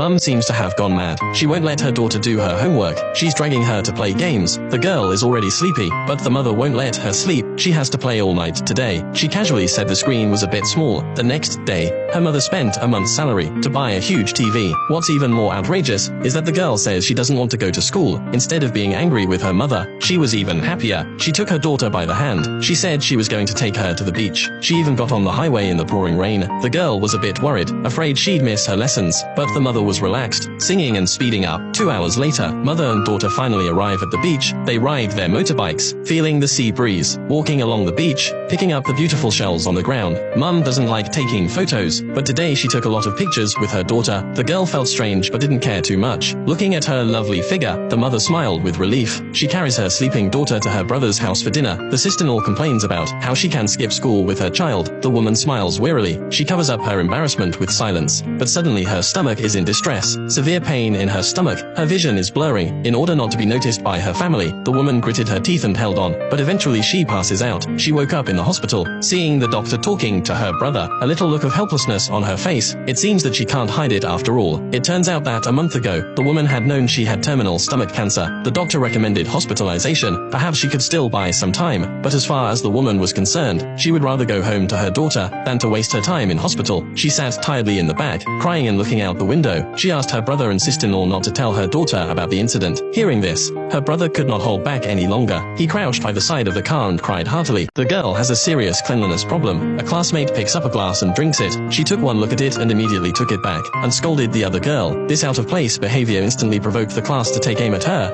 Mum seems to have gone mad. She won't let her daughter do her homework. She's dragging her to play games. The girl is already sleepy, but the mother won't let her sleep. She has to play all night today. She casually said the screen was a bit small. The next day, her mother spent a month's salary to buy a huge TV. What's even more outrageous is that the girl says she doesn't want to go to school. Instead of being angry with her mother, she was even happier. She took her daughter by the hand. She said she was going to take her to the beach. She even got on the highway in the pouring rain. The girl was a bit worried, afraid she'd miss her lessons, but the mother was relaxed, singing and speeding up. 2 hours later, mother and daughter finally arrive at the beach. They ride their motorbikes, feeling the sea breeze, walking along the beach, picking up the beautiful shells on the ground. Mum doesn't like taking photos, but today she took a lot of pictures with her daughter. The girl felt strange but didn't care too much. Looking at her lovely figure, the mother smiled with relief. She carries her sleeping daughter to her brother's house for dinner. The sister-in-law complains about how she can skip school with her child. The woman smiles wearily. She covers up her embarrassment with silence, but suddenly her stomach is in distress. Severe pain in her stomach. Her vision is blurring. In order not to be noticed by her family, the woman gritted her teeth and held on, but eventually she passes out. She woke up in the hospital, seeing the doctor talking to her brother, a little look of helplessness on her face. It seems that she can't hide it after all. It turns out that a month ago, the woman had known she had terminal stomach cancer. The doctor recommended hospitalization. Perhaps she could still buy some time, but as far as the woman was concerned, she would rather go home to her daughter than to waste her time in hospital. She sat tiredly in the back, crying and looking out the window. She asked her brother and sister-in-law not to tell her daughter about the incident. Hearing this, her brother could not hold back any longer. He crouched by the side of the car and cried heartily. The girl has a serious cleanliness problem. A classmate picks up a glass and drinks it. She took one look at it and immediately took it back, and scolded the other girl. This out-of-place behavior instantly provoked the class to take aim at her.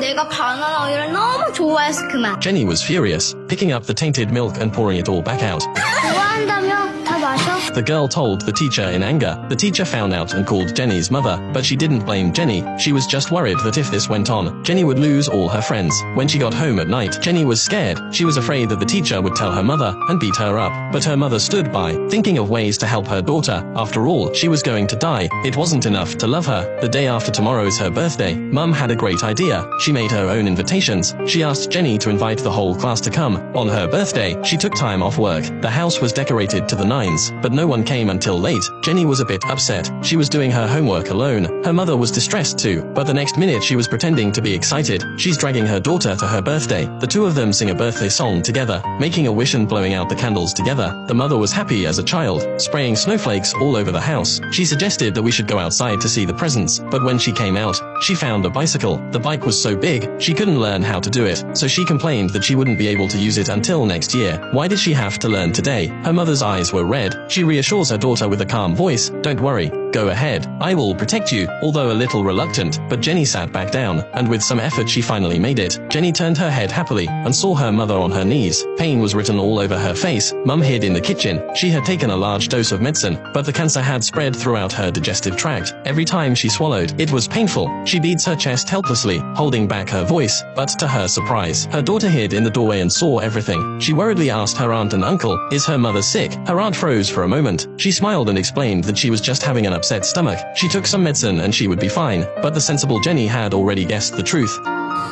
내가 바나나 우유를 너무 좋아해서 그만. Jenny was furious, picking up the tainted milk and pouring it all back out. 좋아한다며 다 마셔. The girl told the teacher in anger. The teacher found out and called Jenny's mother, but she didn't blame Jenny. She was just worried that if this went on, Jenny would lose all her friends. When she got home at night, Jenny was scared. She was afraid that the teacher would tell her mother and beat her up. But her mother stood by, thinking of ways to help her daughter. After all, she was going to die. It wasn't enough to love her. The day after tomorrow is her birthday. Mum had a great idea. She made her own invitations. She asked Jenny to invite the whole class to come. On her birthday, she took time off work. The house was decorated to the nines, but no one came until late. Jenny was a bit upset. She was doing her homework alone. Her mother was distressed too, but the next minute she was pretending to be excited. She's dragging her daughter to her birthday. The two of them sing a birthday song together, making a wish and blowing out the candles together. The mother was happy as a child, spraying snowflakes all over the house. She suggested that we should go outside to see the presents, but when she came out, she found a bicycle. The bike was so big, she couldn't learn how to do it, so she complained that she wouldn't be able to use it until next year. Why did she have to learn today? Her mother's eyes were red. She reassures her daughter with a calm voice, "Don't worry. Go ahead. I will protect you." Although a little reluctant, but Jenny sat back down, and with some effort she finally made it. Jenny turned her head happily, and saw her mother on her knees. Pain was written all over her face. Mum hid in the kitchen. She had taken a large dose of medicine, but the cancer had spread throughout her digestive tract. Every time she swallowed, it was painful. She beats her chest helplessly, holding back her voice, but to her surprise, her daughter hid in the doorway and saw everything. She worriedly asked her aunt and uncle, "Is her mother sick?" Her aunt froze for a moment. She smiled and explained that she was just having an upset stomach. She took some medicine and she would be fine, but the sensible Jenny had already guessed the truth.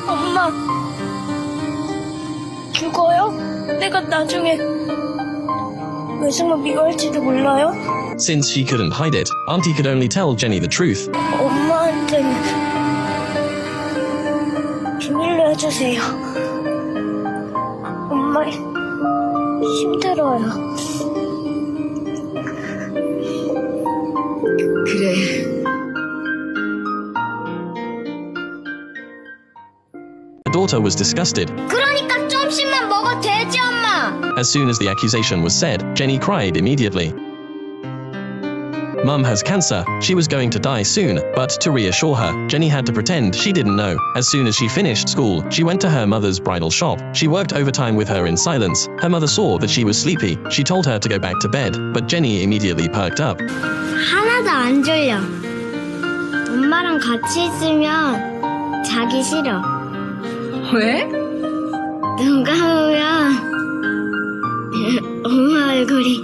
엄마, 죽어요? 내가 나중에 왜 정말 미워할지도 몰라요? Since she couldn't hide it, Auntie could only tell Jenny the truth. 엄마한테는 비밀로 해주세요. 엄마 힘들어요. 그래. The daughter was disgusted. 그러니까 좀씩만 먹어도 되지, 엄마. As soon as the accusation was said, Jenny cried immediately. Mum has cancer. She was going to die soon, but to reassure her, Jenny had to pretend she didn't know. As soon as she finished school, she went to her mother's bridal shop. She worked overtime with her in silence. Her mother saw that she was sleepy. She told her to go back to bed, but Jenny immediately perked up. 하나도 안 졸려. 엄마랑 같이 있으면 자기 싫어. 왜? 눈 감으면 엄마 얼굴이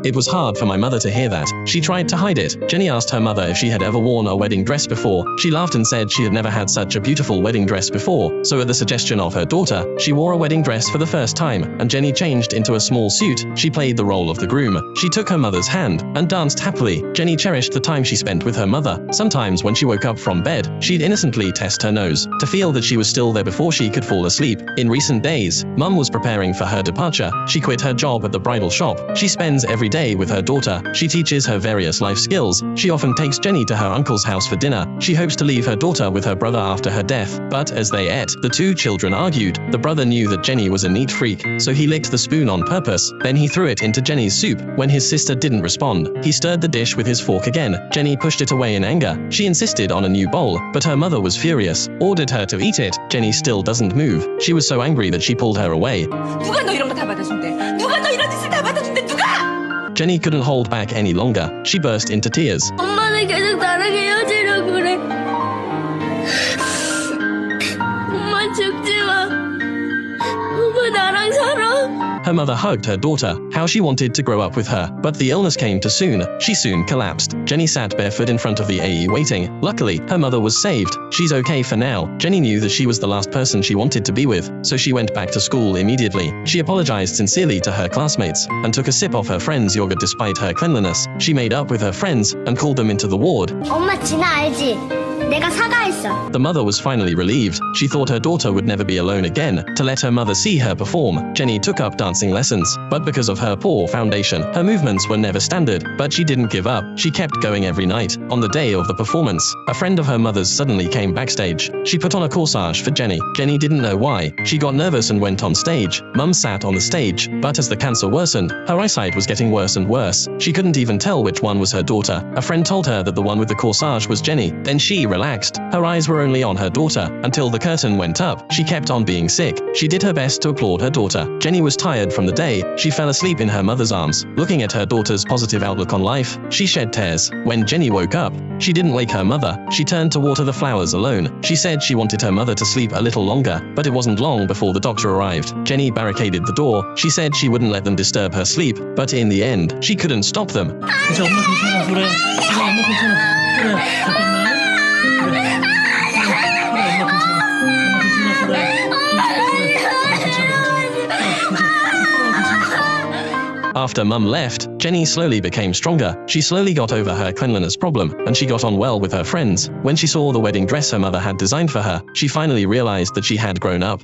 It was hard for my mother to hear that. She tried to hide it. Jenny asked her mother if she had ever worn a wedding dress before. She laughed and said she had never had such a beautiful wedding dress before. So at the suggestion of her daughter, she wore a wedding dress for the first time, and Jenny changed into a small suit. She played the role of the groom. She took her mother's hand and danced happily. Jenny cherished the time she spent with her mother. Sometimes when she woke up from bed, she'd innocently test her nose to feel that she was still there before she could fall asleep. In recent days, Mum was preparing for her departure. She quit her job at the bridal shop. She spends every day with her daughter. She teaches her various life skills. She often takes Jenny to her uncle's house for dinner. She hopes to leave her daughter with her brother after her death. But as they ate, the two children argued. The brother knew that Jenny was a neat freak, so he licked the spoon on purpose. Then he threw it into Jenny's soup. When his sister didn't respond, he stirred the dish with his fork again. Jenny pushed it away in anger. She insisted on a new bowl, but her mother was furious, ordered her to eat it. Jenny still doesn't move. She was so angry that she pulled her away. 누가 너 이런 거 다 받아준대? 누가 너 이런 짓을 다 받아준대? 누가? Jenny couldn't hold back any longer. She burst into tears. 엄마는 계속 나랑 헤어지려고 그래. 엄마 죽지 마. 엄마 나랑 살아. Her mother hugged her daughter. How she wanted to grow up with her. But the illness came too soon. She soon collapsed. Jenny sat barefoot in front of the AE waiting. Luckily, her mother was saved. She's okay for now. Jenny knew that she was the last person she wanted to be with, so she went back to school immediately. She apologized sincerely to her classmates and took a sip of her friend's yogurt despite her cleanliness. She made up with her friends and called them into the ward. 엄마 진아 알지? 내가 사과했어. The mother was finally relieved. She thought her daughter would never be alone again. To let her mother see her perform, Jenny took up dancing lessons. But because of her poor foundation, her movements were never standard. But she didn't give up. She kept going every night. On the day of the performance, a friend of her mother's suddenly came backstage. She put on a corsage for Jenny. Jenny didn't know why. She got nervous and went on stage. Mum sat on the stage, but as the cancer worsened, her eyesight was getting worse and worse. She couldn't even tell which one was her daughter. A friend told her that the one with the corsage was Jenny. Then she relaxed. Her eyes were only on her daughter until the curtain went up. She kept on being sick. She did her best to applaud her daughter. Jenny was tired from the day. She fell asleep in her mother's arms. Looking at her daughter's positive outlook on life, she shed tears. When Jenny woke up, she didn't wake her mother. She turned to water the flowers alone. She said she wanted her mother to sleep a little longer, but it wasn't long before the doctor arrived. Jenny barricaded the door. She said she wouldn't let them disturb her sleep, but in the end, she couldn't stop them. 그래서 엄마 괜찮아 그래. 그래 엄마 괜찮아. 그래 잠깐만. 그래. 그래 엄마 괜찮아. 엄마 괜찮아. 그래. After Mum left, Jenny slowly became stronger. She slowly got over her cleanliness problem, and she got on well with her friends. When she saw the wedding dress her mother had designed for her, she finally realized that she had grown up.